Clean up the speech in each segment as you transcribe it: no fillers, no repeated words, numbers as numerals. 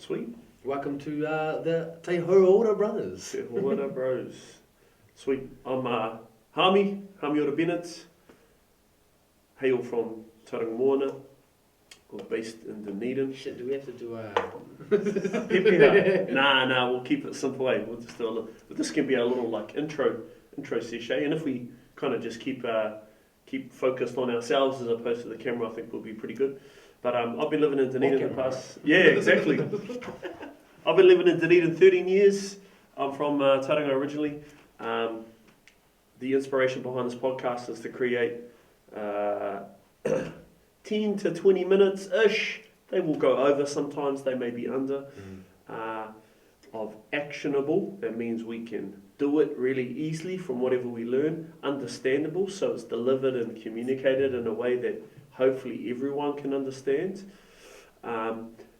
Sweet. Welcome to the Te Hauora Brothers. Te Hauora Bros. Sweet. I'm Hamiora Bennett. Hail from Tauranga, or based in Dunedin. Shit, do we have to do a... Nah, we'll keep it simple. We'll just do a little, but this can be a little like intro session, and if we kind of just keep focused on ourselves as opposed to the camera, I think we'll be pretty good. But I've been living in Dunedin the past... Yeah, exactly. I've been living in Dunedin 13 years. I'm from Tauranga originally. The inspiration behind this podcast is to create 10 to 20 minutes-ish. They will go over sometimes, they may be under, of actionable. That means we can do it really easily from whatever we learn, understandable, so it's delivered and communicated in a way that hopefully everyone can understand.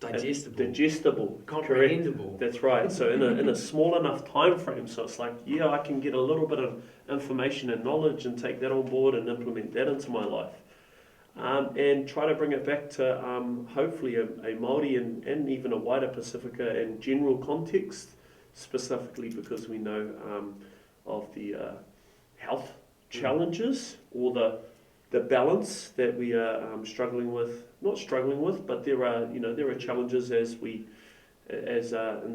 Digestible, comprehensible. Correct. That's right. So in a small enough time frame, so it's like, I can get a little bit of information and knowledge and take that on board and implement that into my life, and try to bring it back to hopefully a Maori and even a wider Pacifica and general context, specifically because we know of the health challenges or the balance that we are not struggling with, but there are challenges as in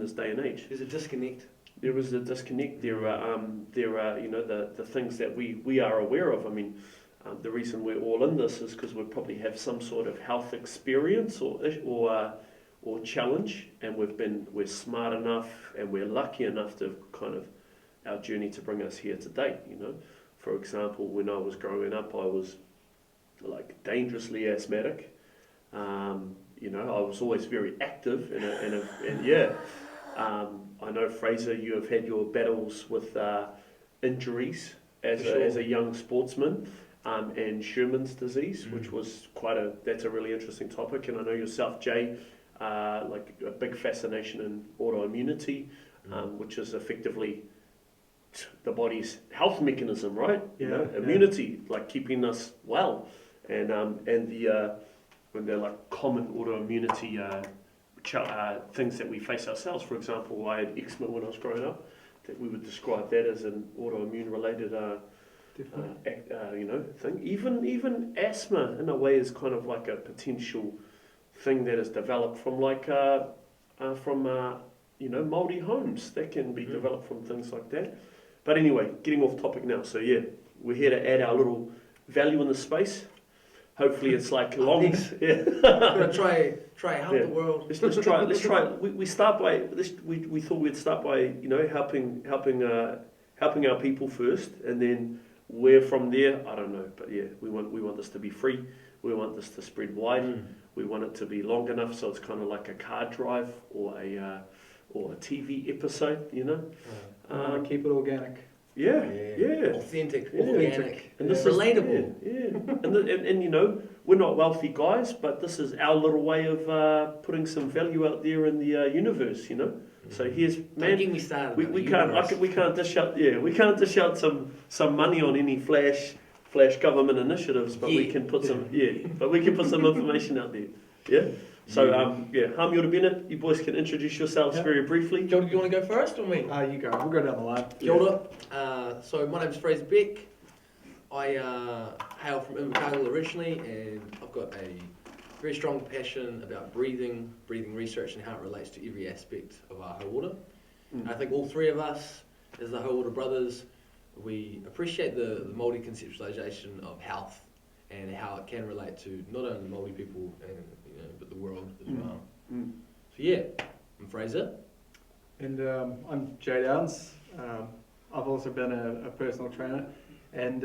this day and age. There's a disconnect. There is a disconnect. There are the things that we are aware of. I mean, the reason we're all in this is because we probably have some sort of health experience or challenge, and we're smart enough and we're lucky enough to kind of our journey to bring us here today. For example, when I was growing up, I was like dangerously asthmatic. I was always very active I know, Fraser, you have had your battles with injuries as a young sportsman, and Sherman's disease, which was that's a really interesting topic. And I know yourself, Jay, like a big fascination in autoimmunity, which is effectively the body's health mechanism, right? Immunity, like keeping us well, and when they're like common autoimmunity things that we face ourselves. For example, I had eczema when I was growing up. That we would describe that as an autoimmune related thing. Even asthma in a way is kind of like a potential thing that is developed from Maori homes that can be developed from things like that. But anyway, getting off topic now. So we're here to add our little value in the space. Hopefully it's like long. We're gonna try help the world. Let's try. We start by this. We thought we'd start by helping our people first, and then where from there I don't know. But we want this to be free. We want this to spread wide. We want it to be long enough so it's kind of like a car drive or a TV episode. Keep it organic. Yeah. Authentic, organic, and this relatable. And we're not wealthy guys, but this is our little way of putting some value out there in the universe. So here's man. Don't get me started. We can't dish out some money on any flash government initiatives, but we can put some information out there. Yeah. So Hamiora Bennett, you boys can introduce yourselves very briefly. Jordan, do you want to go first or me? You go. We'll go down the line. Kia ora. So my name's Fraser Beck. I hail from Invercargill originally, and I've got a very strong passion about breathing research and how it relates to every aspect of our hauora. I think all three of us, as the Hauora Brothers, we appreciate the Maori conceptualization of health and how it can relate to not only Maori people but the world as well. So I'm Fraser. And I'm Jay Downs. I've also been a personal trainer and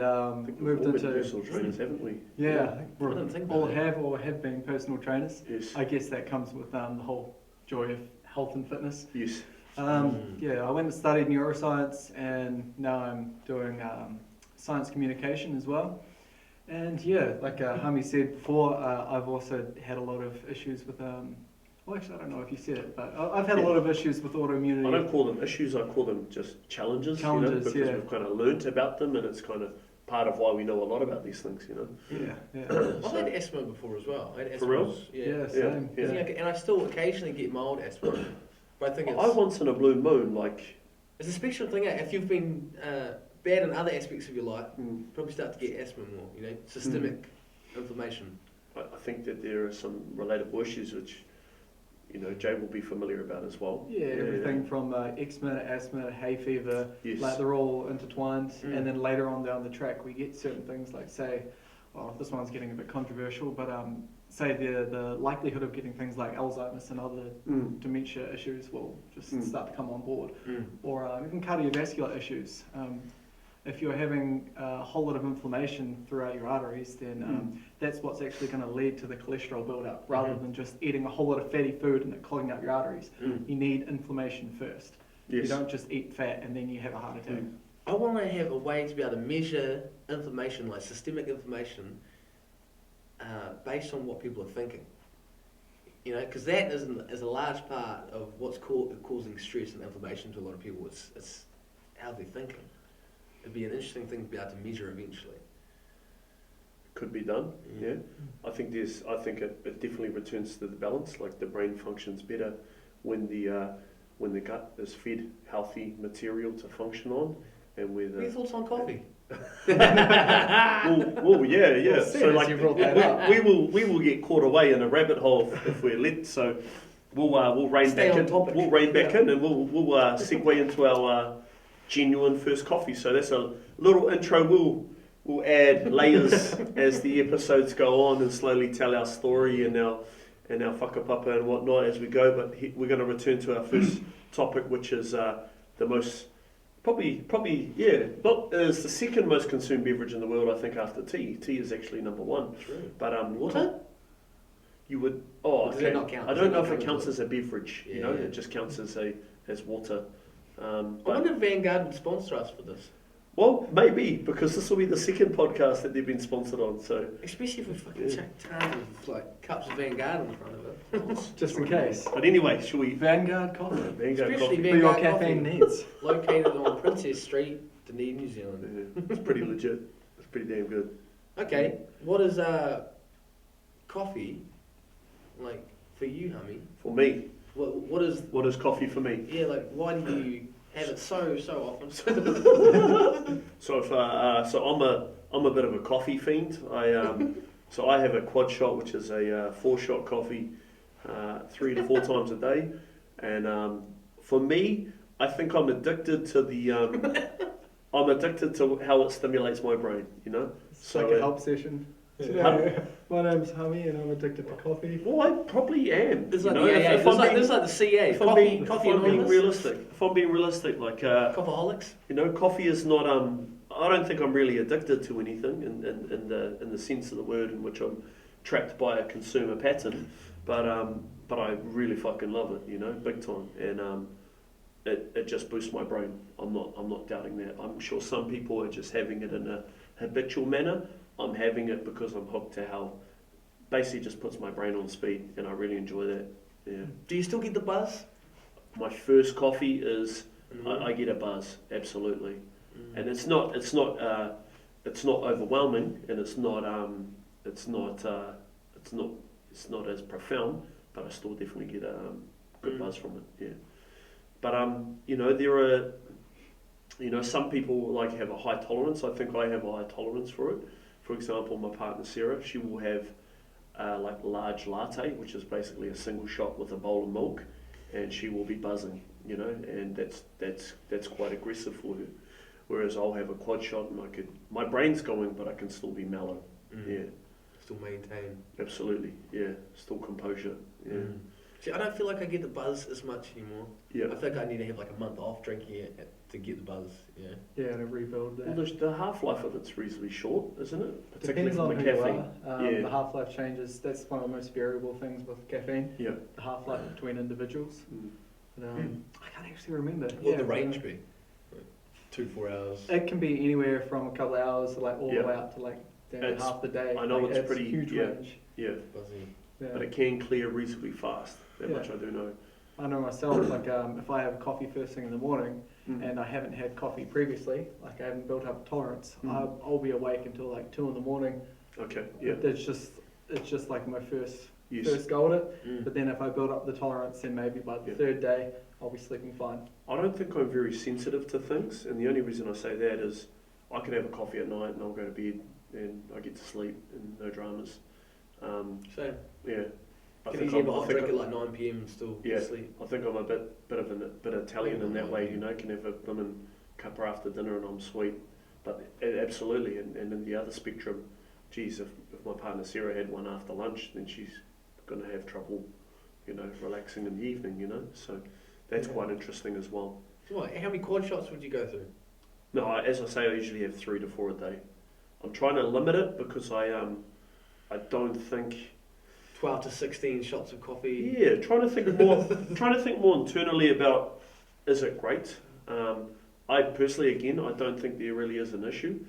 moved into personal trainers, haven't we? Yeah, I didn't think all have been personal trainers. Yes. I guess that comes with the whole joy of health and fitness. Yes. I went and studied neuroscience, and now I'm doing science communication as well. And like Hami said before, I've also had a lot of issues with, actually I don't know if you said it, but I've had a lot of issues with autoimmunity. I don't call them issues, I call them just challenges because we've kind of learnt about them, and it's kind of part of why we know a lot about these things, you know. Yeah. I've had asthma before as well. I had asthma. For real? Yeah, same. Yeah. And I still occasionally get mild asthma. But I think I once in a blue moon, like... it's a special thing. If you've been bad in other aspects of your life, you probably start to get asthma more, you know, systemic inflammation. I think that there are some relatable issues which, you know, Jay will be familiar about as well. Yeah, everything from eczema to asthma, hay fever, Yes. like they're all intertwined. And then later on down the track, we get certain things like, say, well, this one's getting a bit controversial, but say the likelihood of getting things like Alzheimer's and other dementia issues will just start to come on board. Or even cardiovascular issues. If you're having a whole lot of inflammation throughout your arteries, then that's what's actually going to lead to the cholesterol buildup, rather than just eating a whole lot of fatty food and it clogging up your arteries. You need inflammation first. Yes. You don't just eat fat and then you have a heart attack. I want to have a way to be able to measure inflammation, like systemic inflammation, based on what people are thinking. You know, because that is a large part of what's causing stress and inflammation to a lot of people. It's how they're thinking. It'd be an interesting thing to be able to measure eventually. Could be done, yeah. I think it definitely returns to the balance. Like the brain functions better when the gut is fed healthy material to function on, and with. What are your thoughts on coffee? well, yeah. So like, you brought that up. we will get caught away in a rabbit hole if we're let. So we'll rein Stay back on in. topic. We'll rein back in, and we'll segue into our genuine first coffee. So that's a little intro. We'll add layers as the episodes go on and slowly tell our story and our whakapapa and whatnot as we go. But we're going to return to our first topic, which is the most probably is the second most consumed beverage in the world, I think, after tea. Tea is actually number one. True. But Water? You would Does okay. that not count? I Does don't that know not if it count counts as as a beverage. You know, Yeah. it just counts as water. I But, wonder if Vanguard would sponsor us for this. well, maybe, because this will be the second podcast that they've been sponsored on. So Especially if we fucking chuck tons of like cups of Vanguard in front of it. Just in case. But anyway, shall we? Vanguard coffee. Vanguard Especially coffee. For your Vanguard caffeine coffee. needs. Located on Princess Street, Dunedin, New Zealand. Yeah, it's pretty legit. It's pretty damn good. Okay, what is coffee like for you, Hummy? For me, What is what is coffee for me? like? Why do you have it so often? So I'm a bit of a coffee fiend. So I have a quad shot, which is a 4-shot coffee, 3 to 4 times a day, and for me, I think I'm addicted to the I'm addicted to how it stimulates my brain. You know, It's like a help session. Today. My name's Hummy and I'm addicted to coffee. Well, I probably am. It's you like know, the AA. if I'm being- It's like the CA. if I'm Coffee, being, coffee if I'm being anonymous. realistic, like Coffeeholics. you know, coffee is not. I don't think I'm really addicted to anything in the sense of the word, in which I'm trapped by a consumer pattern. But I really fucking love it, you know, big time, and it just boosts my brain. I'm not doubting that. I'm sure some people are just having it in a habitual manner. I'm having it because I'm hooked to how basically just puts my brain on speed, and I really enjoy that. Yeah. Do you still get the buzz? My first coffee is I get a buzz, absolutely, and it's not overwhelming, and it's not as profound, but I still definitely get a good buzz from it. Yeah, but you know, there are, you know, some people like have a high tolerance. I think I have a high tolerance for it. For example, my partner Sarah, she will have like large latte, which is basically a single shot with a bowl of milk, and she will be buzzing, you know, and that's quite aggressive for her. Whereas I'll have a quad shot and my brain's going, but I can still be mellow. Yeah, Still maintain. absolutely. Yeah, still composure. Yeah, See, I don't feel like I get the buzz as much anymore. yeah. I think I need to have like a month off drinking it to get the buzz. Yeah. Yeah, to rebuild that. Well, the half-life of it's reasonably short, isn't it? Particularly Depends from on the who you caffeine. are. Yeah. The half-life changes. That's one of the most variable things with caffeine. Yeah. The half-life between individuals. But, I can't actually remember. What would the range be? Like 2 to 4 hours. It can be anywhere from a couple of hours to like all Yeah. the way up to like down to It's- half the day. I know Like, it's pretty- huge yeah. range. Yeah, Buzzy. Yeah. but it can clear reasonably fast. That Yeah. much I do know. I know myself, like if I have coffee first thing in the morning and I haven't had coffee previously, like I haven't built up a tolerance, I'll be awake until like 2 in the morning. Okay, yeah. It's just like my first Yes. go at it. But then if I build up the tolerance, then maybe by the third day, I'll be sleeping fine. I don't think I'm very sensitive to things, and the only reason I say that is I can have a coffee at night and I'll go to bed and I get to sleep and no dramas. Same. Yeah. Can you have a hot drink at like 9 PM and still sleep? I think I'm a bit Italian in that way, you know, can have a lemon cuppa after dinner and I'm sweet. But absolutely, and in the other spectrum, geez, if my partner Sarah had one after lunch, then she's going to have trouble, you know, relaxing in the evening, you know. So that's quite interesting as well. So what, how many quad shots would you go through? No, as I say, I usually have 3 to 4 a day. I'm trying to limit it because I don't think 12 to 16 shots of coffee. Yeah, trying to think more internally about, is it great? I personally, again, I don't think there really is an issue.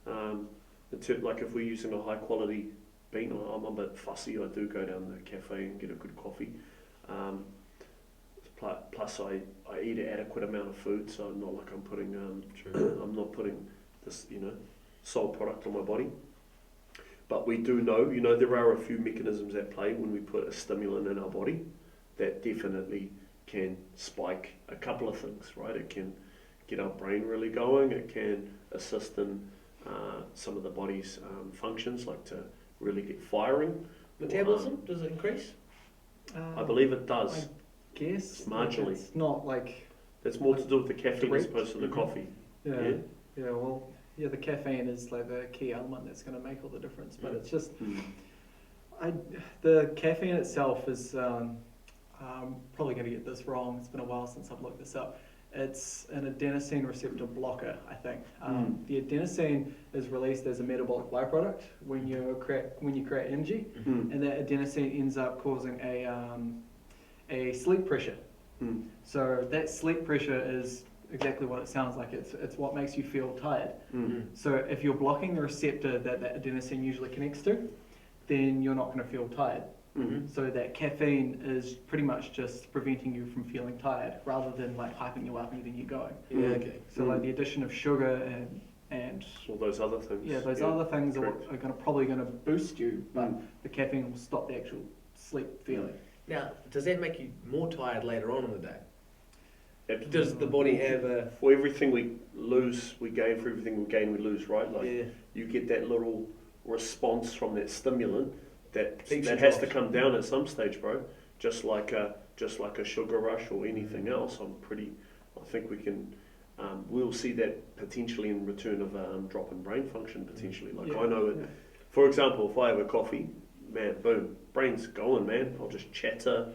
Like if we're using a high quality bean, I'm a bit fussy. I do go down the cafe and get a good coffee. Plus, I eat an adequate amount of food, so not like I'm putting I'm not putting this, you know, sold product on my body. But we do know, you know, there are a few mechanisms at play when we put a stimulant in our body that definitely can spike a couple of things, right? It can get our brain really going. It can assist in some of the body's functions, like to really get firing. Metabolism, does it increase? I believe it does. I guess. Marginally. It's not like... That's more to do with the caffeine direct. as opposed to the coffee. Yeah, well... Yeah, the caffeine is like the key element that's going to make all the difference. But it's just, the caffeine itself is, I'm probably going to get this wrong. It's been a while since I've looked this up. It's an adenosine receptor blocker, I think. The adenosine is released as a metabolic byproduct when you create energy, and that adenosine ends up causing a sleep pressure. So that sleep pressure is exactly what it sounds like. It's what makes you feel tired. So if you're blocking the receptor that adenosine usually connects to, then you're not going to feel tired. So that caffeine is pretty much just preventing you from feeling tired rather than like hyping you up and getting you going. So like the addition of sugar and all those other things. Yeah, those other things are probably going to boost you, but the caffeine will stop the actual sleep feeling. Now, does that make you more tired later on in the day? Does the body have a... For everything we lose, we gain. For everything we gain, we lose, right? Like you get that little response from that stimulant that has to come down at some stage, bro. Just like a sugar rush or anything else. I think we can... we'll see that potentially in return of a drop in brain function, potentially. Like I know it... For example, if I have a coffee, man, boom, brain's going, man. I'll just chatter.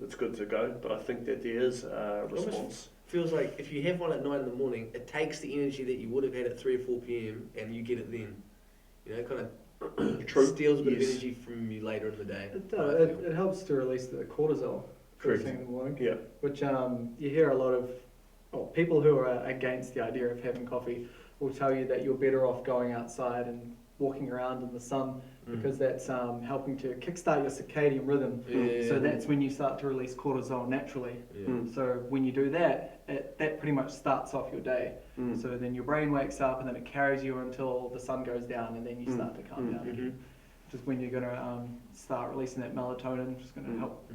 It's good to go. But I think that there is a response. Feels like if you have one at 9 in the morning, it takes the energy that you would have had at 3 or 4 p.m. and you get it then. You know, kind of steals a bit of energy from you later in the day. It does. It helps to release the cortisol first thing in the morning. Yeah. Which you hear a lot of people who are against the idea of having coffee will tell you that you're better off going outside and walking around in the sun because that's helping to kickstart your circadian rhythm. So that's when you start to release cortisol naturally. So when you do that, that pretty much starts off your day. So then your brain wakes up and then it carries you until the sun goes down and then you start to calm down again. Which is when you're going to start releasing that melatonin, which is going to help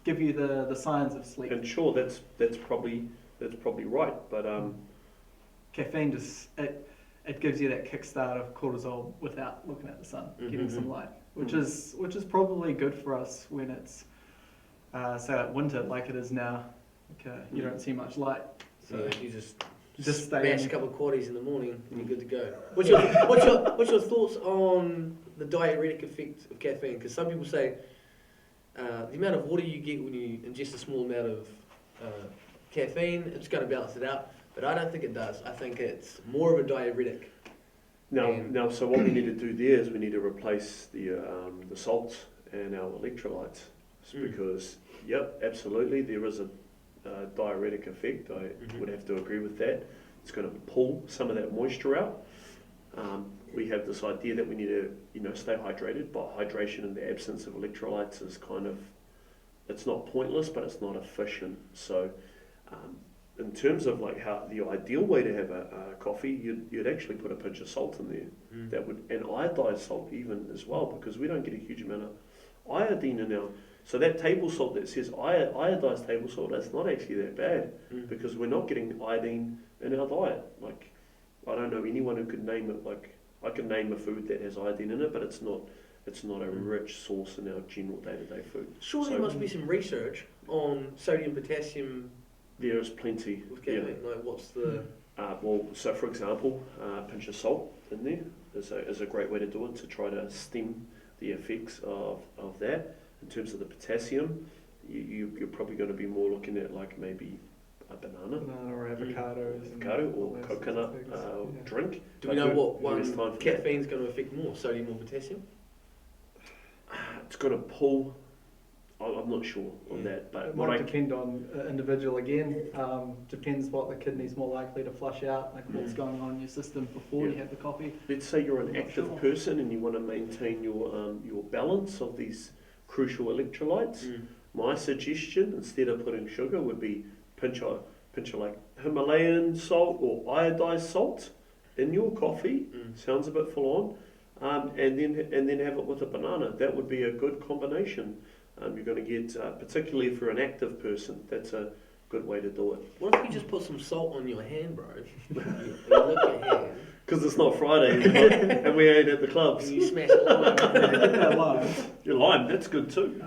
give you the signs of sleep. And sure, that's probably right, but caffeine just it gives you that kickstart of cortisol without looking at the sun, getting some light, which is probably good for us when it's say like winter like it is now. You don't see much light, so you just smash a couple of quaddies in the morning and you're good to go. What's your thoughts on the diuretic effect of caffeine? Because some people say the amount of water you get when you ingest a small amount of caffeine, it's going to balance it out. But I don't think it does. I think it's more of a diuretic. Now, so what we need to do there is we need to replace the salts and our electrolytes because, absolutely, there is a diuretic effect. I would have to agree with that. It's going to pull some of that moisture out. We have this idea that we need to, stay hydrated, but hydration in the absence of electrolytes is kind of it's not pointless, but it's not efficient. So in terms of like how the ideal way to have a coffee, you'd actually put a pinch of salt in there. That would, and iodized salt even as well, because we don't get a huge amount of iodine in our. So that table salt that says iodized table salt, that's not actually that bad, because we're not getting iodine in our diet. Like, I don't know anyone who could name it. Like, I can name a food that has iodine in it, but it's not a rich source in our general day-to-day food. Surely there must be some research on sodium, potassium. There is plenty. With caffeine. Like, what's the? Well, so for example, a pinch of salt in there is a great way to do it, to try to stem the effects of that. In terms of the potassium, you're probably going to be more looking at like maybe a banana or avocado or coconut drink. Do we know what one caffeine's going to affect more, sodium or potassium? It's going to pull. I'm not sure on that, but it might depend on individual again. Depends what the kidney's more likely to flush out, like what's going on in your system before you have the coffee. Let's say you're an active person and you want to maintain your balance of these crucial electrolytes. My suggestion, instead of putting sugar, would be pinch of like Himalayan salt or iodized salt in your coffee. Sounds a bit full on, and then have it with a banana. That would be a good combination. You're going to get, particularly if you're an active person, that's a good way to do it. What if you just put some salt on your hand, bro? You lick your hand. Because it's not Friday and we ain't at the clubs. And you smash a lime. Your lime, that's good too.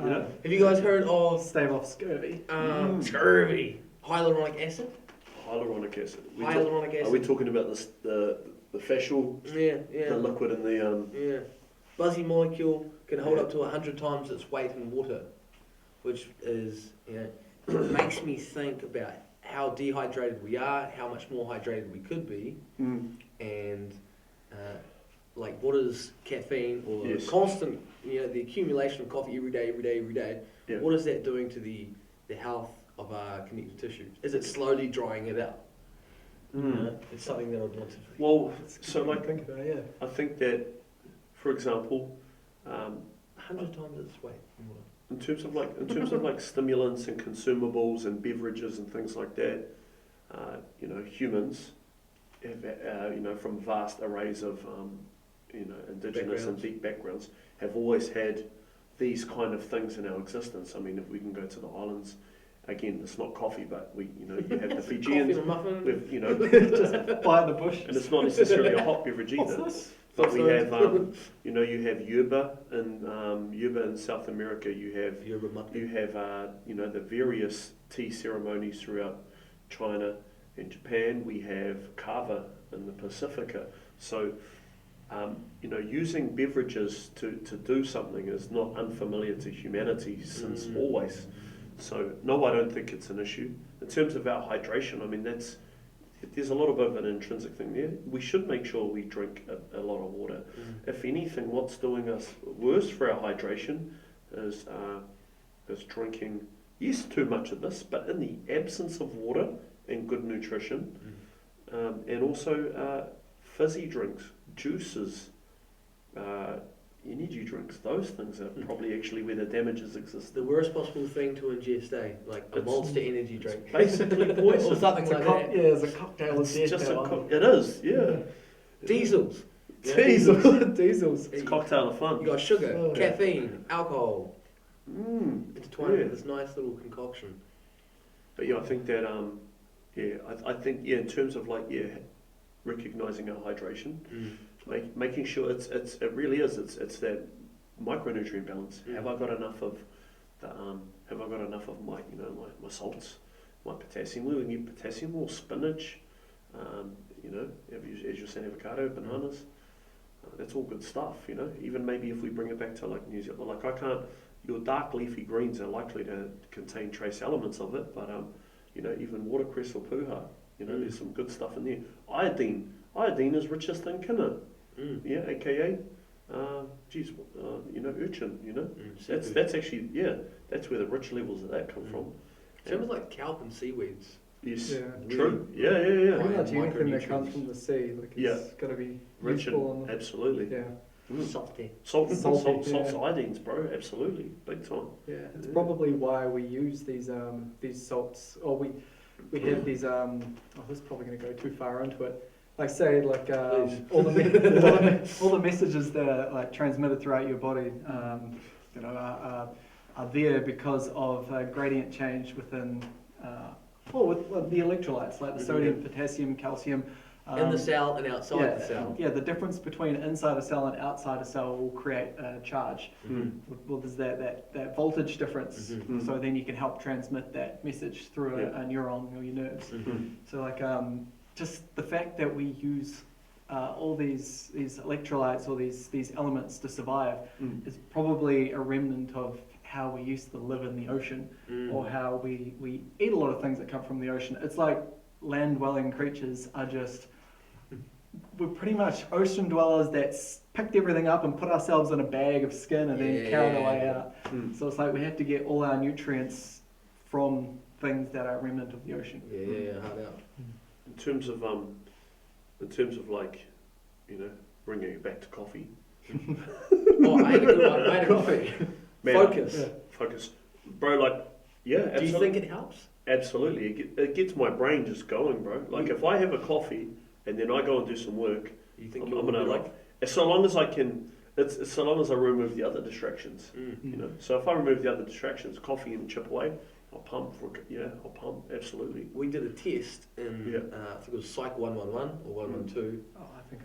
Have you guys heard of stave off scurvy? Scurvy. Hyaluronic acid? Hyaluronic acid. Are we talking about this, the fascial? Yeah. The liquid in the Yeah. Fuzzy molecule can hold up to 100 times its weight in water, which is, makes me think about how dehydrated we are, how much more hydrated we could be, and like what is caffeine or constant, the accumulation of coffee every day. Yeah. What is that doing to the health of our connective tissue? Is it slowly drying it out? It's something that I would want to. Well, so like think about it, I think that, for example, 100 times its weight in water. in terms of like stimulants and consumables and beverages and things like that, humans have, from vast arrays of indigenous and deep backgrounds, have always had these kind of things in our existence. I mean, if we can go to the islands, again, it's not coffee, but you have the Fijians with, just buy in the bush, and it's not necessarily a hot beverage either. But we have, you have yerba in South America. You have the various tea ceremonies throughout China and Japan. We have kava in the Pacifica. So, using beverages to do something is not unfamiliar to humanity since always. So, no, I don't think it's an issue. In terms of our hydration, I mean, there's a little bit of an intrinsic thing there. We should make sure we drink a lot of water. If anything, what's doing us worse for our hydration is drinking, yes, too much of this, but in the absence of water and good nutrition, and also fizzy drinks, juices, energy drinks, those things are probably actually where the damages exist. The worst possible thing to ingest, like a Monster energy drink. Basically poison. Or something like that. Yeah, it's a cocktail of death. It is, yeah. Diesels. Diesels. It's a cocktail of fun. You got sugar, caffeine, alcohol, intertwined with this nice little concoction. But I think that I think in terms of recognizing our hydration, making sure it really is it's that micronutrient balance. Have I got enough of my my salts, my potassium? We can get potassium or spinach. As you're saying, avocado, bananas. That's all good stuff. Even maybe if we bring it back to like New Zealand, your dark leafy greens are likely to contain trace elements of it, but even watercress or puha, there's some good stuff in there. Iodine is richest in kina. AKA, urchin. That's actually that's where the rich levels of that come from. Sounds like kelp and seaweeds. Yes, Yeah. true. Pretty much anything that comes from the sea, it's got to be rich useful. absolutely. Yeah. Salty. Salty Salty, yeah. iodines, bro. Absolutely, big time. Yeah, it's probably why we use these salts, or we have these. Oh, this is probably going to go too far into it. Like say, like all the messages that are like transmitted throughout your body, are there because of gradient change within, with the electrolytes like the sodium, potassium, calcium. In the cell and outside the cell. Yeah, the difference between inside a cell and outside a cell will create a charge. Well, there's that voltage difference. So then you can help transmit that message through a neuron or your nerves. So like just the fact that we use all these electrolytes or these elements to survive is probably a remnant of how we used to live in the ocean, or how we eat a lot of things that come from the ocean. It's like land-dwelling creatures are just, we're pretty much ocean dwellers that picked everything up and put ourselves in a bag of skin and then carried our way out. So it's like we have to get all our nutrients from things that are a remnant of the ocean. Hard out. In terms of like, bringing it back to coffee. I had a good one. I had a coffee. Man, focus, bro. Like, absolutely. Do you think it helps? Absolutely, it gets my brain just going, bro. Like if I have a coffee and then I go and do some work, You think I'm gonna like, so long as I can. It's so long as I remove the other distractions, So if I remove the other distractions, coffee and chip away, I'll pump I'll pump absolutely. We did a test in I think it was Psych 111 or 112. Oh, I think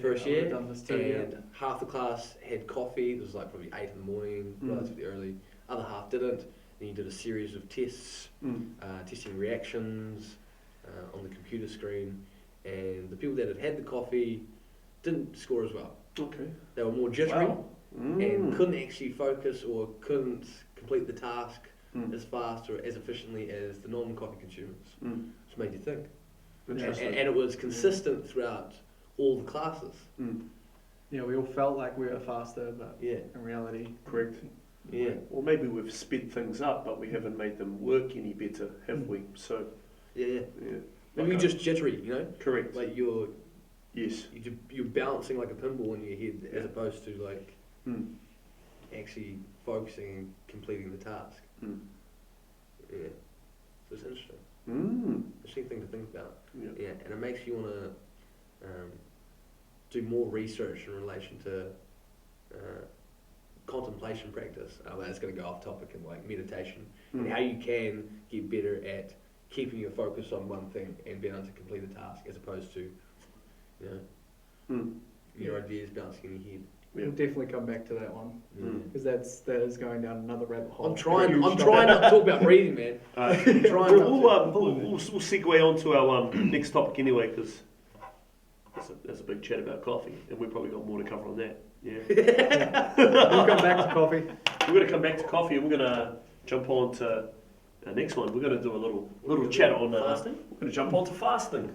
First year, done this too, and half the class had coffee. It was like probably 8 in the morning, relatively early. Other half didn't. And you did a series of tests, testing reactions on the computer screen, and the people that had the coffee didn't score as well. Okay. They were more jittery Wow. and couldn't actually focus or couldn't complete the task as fast or as efficiently as the non-coffee consumers, which made you think. Interesting. And it was consistent throughout all the classes. Yeah, we all felt like we were faster, but Yeah. in reality, Correct. Yeah. Or maybe we've sped things up, but we haven't made them work any better, have we? So, Yeah. yeah. Maybe you're just jittery, Correct. Like you're bouncing like a pinball in your head as opposed to like actually focusing and completing the task. Yeah. So it's interesting. Interesting thing to think about. Yeah. And it makes you want to do more research in relation to contemplation practice. That's going to go off topic in like meditation and how you can get better at keeping your focus on one thing and being able to complete the task as opposed to your ideas bouncing in your head. we'll definitely come back to that one because that is going down another rabbit hole. I'm trying not to talk about breathing, man. We'll segue on to our next topic anyway, because there's a big chat about coffee, and we've probably got more to cover on that. Yeah. We'll come back to coffee. We're going to come back to coffee, and we're going to jump on to our next one. We're going to do a little chat on fasting. We're going to jump on to fasting.